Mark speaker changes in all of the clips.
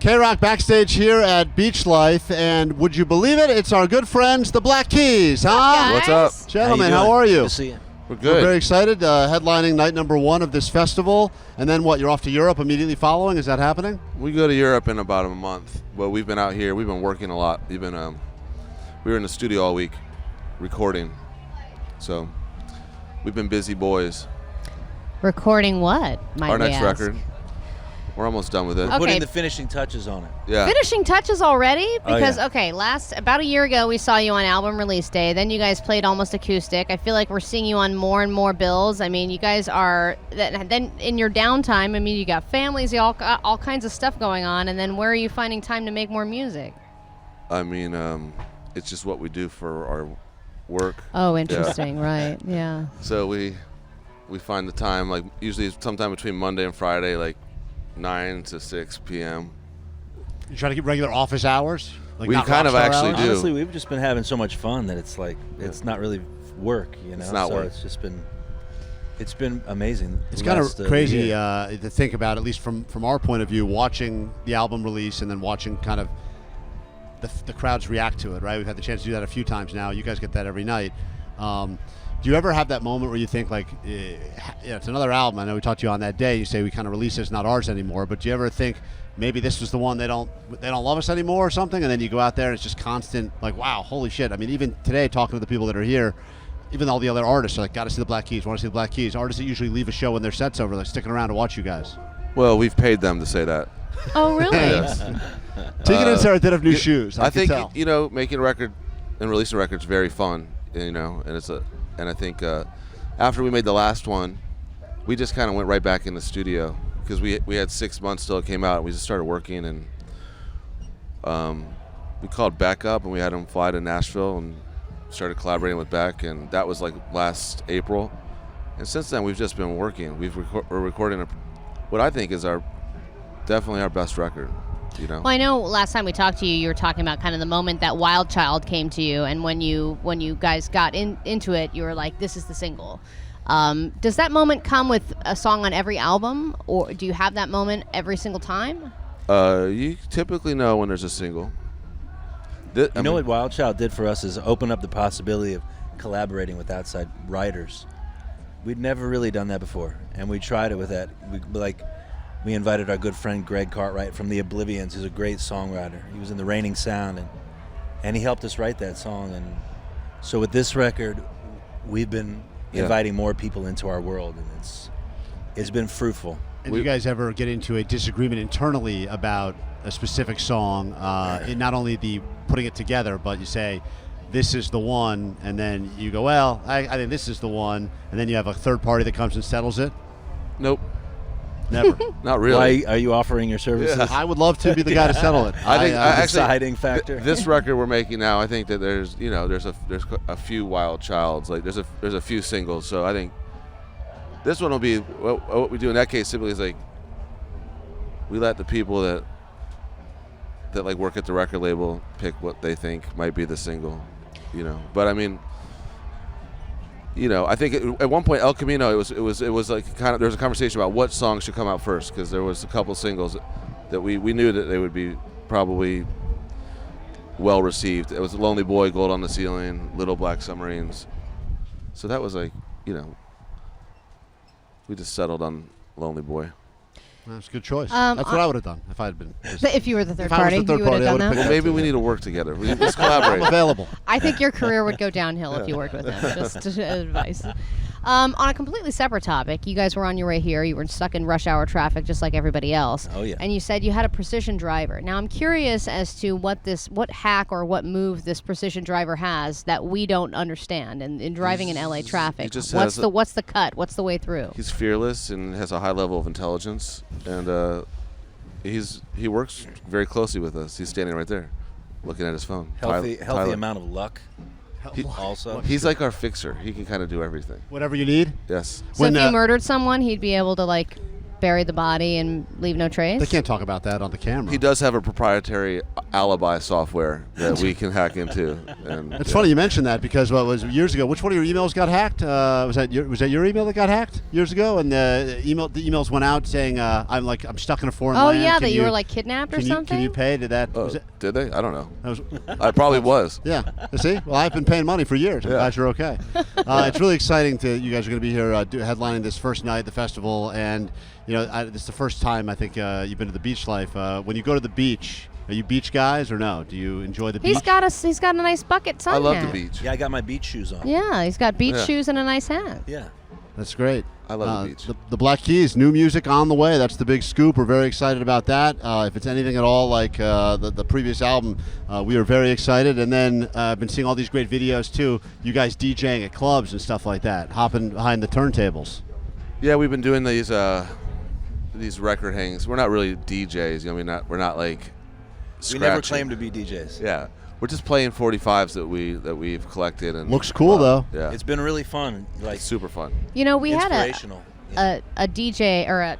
Speaker 1: KROQ backstage here at BeachLife, and would you believe it? It's our good friends, the Black Keys, huh?
Speaker 2: What's up?
Speaker 1: Gentlemen, how are you?
Speaker 3: Good to see you.
Speaker 2: We're good.
Speaker 1: We're very excited. Headlining night number 1 of this festival, and then what? You're off to Europe immediately following? Is that happening?
Speaker 2: We go to Europe in about a month. Well, we've been out here. We've been working a lot. We were in the studio all week recording, so we've been busy boys.
Speaker 4: Recording what?
Speaker 2: Our next record. We're almost done with it.
Speaker 3: We're putting the finishing touches on it.
Speaker 2: Yeah.
Speaker 4: Finishing touches already? Because,
Speaker 3: yeah.
Speaker 4: okay, about a year ago, we saw you on album release day. Then you guys played almost acoustic. I feel like we're seeing you on more and more bills. I mean, you guys are, then in your downtime, I mean, you got families, you all kinds of stuff going on. And then where are you finding time to make more music?
Speaker 2: I mean, it's just what we do for our work.
Speaker 4: Oh, interesting. Right. Yeah.
Speaker 2: So we find the time, like usually sometime between Monday and Friday, like 9 to 6 p.m.
Speaker 1: You try to keep regular office hours? Like
Speaker 2: We
Speaker 1: not
Speaker 2: kind of
Speaker 1: rockstar
Speaker 2: actually
Speaker 1: hours?
Speaker 2: do.
Speaker 3: Honestly, we've just been having so much fun that it's like it's not really work, you know.
Speaker 2: It's not
Speaker 3: so
Speaker 2: work.
Speaker 3: It's been amazing.
Speaker 1: It's kind of crazy to think about, at least from our point of view, watching the album release and then watching kind of the crowds react to it, right? We've had the chance to do that a few times now. You guys get that every night. Do you ever have that moment where you think, like, it's another album? I know we talked to you on that day. You say we kind of release it, it's not ours anymore. But do you ever think maybe this was the one they don't love us anymore or something? And then you go out there and it's just constant, like, wow, holy shit. I mean, even today, talking to the people that are here, even all the other artists are like, got to see the Black Keys, want to see the Black Keys. Artists that usually leave a show when their set's over, like sticking around to watch you guys.
Speaker 2: Well, we've paid them to say that.
Speaker 4: Oh, really?
Speaker 2: Yes.
Speaker 1: Tegan and Sarah did have new shoes.
Speaker 2: I think
Speaker 1: tell.
Speaker 2: making a record and releasing a record is very fun, and I think after we made the last one, we just kind of went right back in the studio because we had 6 months till it came out. We just started working, and we called Beck up and we had him fly to Nashville and started collaborating with Beck, and that was like last April. And since then, we've just been working. We're recording what I think is definitely our best record. You know?
Speaker 4: Well, I know last time we talked to you, you were talking about kind of the moment that Wild Child came to you, and when you guys got into it, you were like, this is the single. Does that moment come with a song on every album, or do you have that moment every single time?
Speaker 2: You typically know when there's a single.
Speaker 3: What Wild Child did for us is open up the possibility of collaborating with outside writers. We'd never really done that before, and we tried it with that. We invited our good friend Greg Cartwright from the Oblivions, who's a great songwriter. He was in the Raining Sound, and he helped us write that song. And so with this record, we've been inviting more people into our world, and it's been fruitful.
Speaker 1: And do you guys ever get into a disagreement internally about a specific song, in not only the putting it together, but you say, this is the one, and then you go, well, I think this is the one, and then you have a third party that comes and settles it?
Speaker 2: Nope.
Speaker 1: Never.
Speaker 2: Not really.
Speaker 3: Why are you offering your services?
Speaker 1: Yeah. I would love to be the guy to settle it.
Speaker 2: I think
Speaker 3: deciding factor.
Speaker 2: This record we're making now, I think that there's a few Wild Childs, like there's a few singles. So I think this one will be what we do in that case. Simply is like we let the people that like work at the record label pick what they think might be the single, you know. But I mean, you know, I think at one point El Camino, it was like kind of there was a conversation about what songs should come out first, because there was a couple singles that we knew that they would be probably well received. It was Lonely Boy, Gold on the Ceiling, Little Black Submarines. So that was like, you know, we just settled on Lonely Boy.
Speaker 1: That's a good choice. That's what I would have done if I had been.
Speaker 4: If you were the third
Speaker 1: If I was
Speaker 4: party,
Speaker 1: the third
Speaker 4: you would have
Speaker 1: party, I
Speaker 4: done
Speaker 1: would've
Speaker 4: that?
Speaker 1: picked
Speaker 2: Maybe we need to work together. Let's collaborate.
Speaker 1: I'm available.
Speaker 4: I think your career would go downhill if you worked with him. Just advice. On a completely separate topic, you guys were on your way here. You were stuck in rush hour traffic just like everybody else.
Speaker 3: Oh, yeah.
Speaker 4: And you said you had a precision driver. Now I'm curious as to what hack or what move this precision driver has that we don't understand in driving in LA traffic. What's the cut? What's the way through?
Speaker 2: He's fearless and has a high level of intelligence, and he works very closely with us. He's standing right there, looking at his phone.
Speaker 3: Healthy
Speaker 2: Tyler.
Speaker 3: amount of luck. Also,
Speaker 2: He's like our fixer. He can kind of do everything.
Speaker 1: Whatever you need.
Speaker 2: Yes.
Speaker 4: So if you murdered someone, he'd be able to bury the body and leave no trace?
Speaker 1: They can't talk about that on the camera.
Speaker 2: He does have a proprietary alibi software that we can hack into. And,
Speaker 1: It's funny you mentioned that because what was years ago? Which one of your emails got hacked? Was that your email that got hacked years ago? And the emails went out saying I'm stuck in a foreign land.
Speaker 4: Yeah,
Speaker 1: Can
Speaker 4: that you were like kidnapped or something.
Speaker 1: Can you pay? Did that?
Speaker 2: Did they? I don't know.
Speaker 1: That was,
Speaker 2: I probably was.
Speaker 1: Yeah. See? Well, I've been paying money for years. I'm glad you're okay. It's really exciting you guys are going to be here headlining this first night, the festival, and this is the first time I think you've been to the Beach Life. When you go to the beach, are you beach guys or no? Do you enjoy the beach?
Speaker 4: He's got a nice bucket sun
Speaker 2: I love
Speaker 4: hat.
Speaker 2: the beach.
Speaker 3: Yeah, I got my beach shoes on.
Speaker 4: Yeah, he's got beach shoes and a nice hat.
Speaker 3: Yeah.
Speaker 1: That's great.
Speaker 2: I love the beach.
Speaker 1: The Black Keys, new music on the way. That's the big scoop. We're very excited about that. If it's anything at all like the previous album, we are very excited. And then I've been seeing all these great videos too. You guys DJing at clubs and stuff like that, hopping behind the turntables.
Speaker 2: Yeah, we've been doing these record hangs. We're not really DJs. We're not like scratching.
Speaker 3: We never claimed to be DJs.
Speaker 2: Yeah. We're just playing 45s that we've collected and
Speaker 1: looks cool though.
Speaker 2: Yeah,
Speaker 3: it's been really fun. Like
Speaker 2: it's super fun.
Speaker 4: We had
Speaker 3: inspirational.
Speaker 4: a DJ or a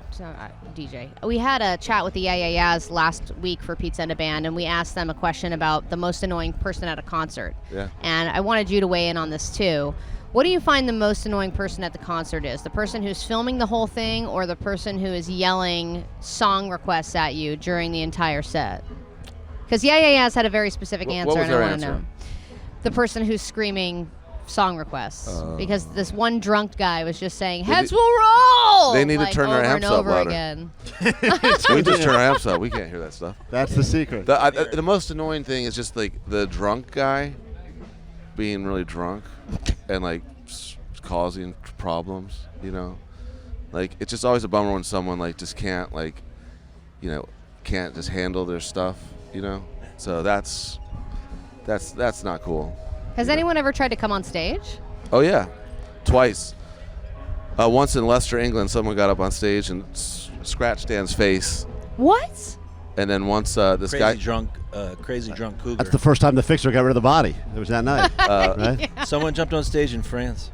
Speaker 4: DJ. We had a chat with the Yeah Yeah Yeahs last week for Pizza and a Band, and we asked them a question about the most annoying person at a concert.
Speaker 2: Yeah.
Speaker 4: And I wanted you to weigh in on this too. What do you find the most annoying person at the concert is? The person who's filming the whole thing, or the person who is yelling song requests at you during the entire set? Because Yeah Yeah Yeahs had a very specific answer,
Speaker 2: what was
Speaker 4: and I
Speaker 2: their
Speaker 4: want to
Speaker 2: answer?
Speaker 4: know. The person who's screaming song requests. Because this one drunk guy was just saying, heads will roll!
Speaker 2: They need to turn their amps up louder.
Speaker 4: Again.
Speaker 2: We just turn our amps up. We can't hear that stuff.
Speaker 1: That's the secret.
Speaker 2: The most annoying thing is just like the drunk guy being really drunk and like causing problems. Like it's just always a bummer when someone like just can't can't just handle their stuff. So that's not cool.
Speaker 4: Has anyone ever tried to come on stage?
Speaker 2: Oh yeah, twice. Once in Leicester, England, someone got up on stage and scratched Dan's face.
Speaker 4: What?
Speaker 2: And then once this guy
Speaker 3: crazy drunk cougar.
Speaker 1: That's the first time the Fixer got rid of the body. It was that night. Right?
Speaker 3: Someone jumped on stage in France.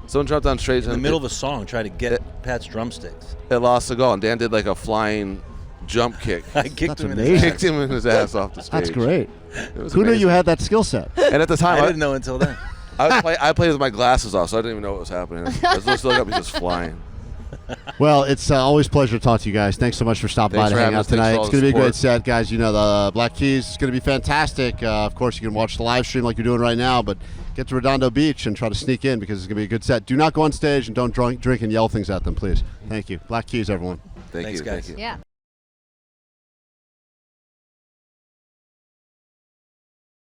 Speaker 2: Someone jumped on stage
Speaker 3: in the middle of a song, tried to get Pat's drumsticks.
Speaker 2: It lost the goal, and Dan did like a flying jump kick.
Speaker 3: I kicked him
Speaker 2: in his ass off the stage.
Speaker 1: That's great.
Speaker 2: Who
Speaker 1: amazing. Knew you had that skill set?
Speaker 2: And at the time,
Speaker 3: I didn't know until then.
Speaker 2: I played with my glasses off, so I didn't even know what was happening. I was just looking up, he's just flying.
Speaker 1: Well, it's always a pleasure to talk to you guys. Thanks so much for stopping by to hang out tonight. It's going to be a great set, guys. The Black Keys is going to be fantastic. Of course, you can watch the live stream like you're doing right now, but get to Redondo Beach and try to sneak in because it's going to be a good set. Do not go on stage and don't drink and yell things at them, please. Thank you. Black Keys, everyone.
Speaker 2: Thanks,
Speaker 3: guys.
Speaker 2: Thank you.
Speaker 4: Yeah.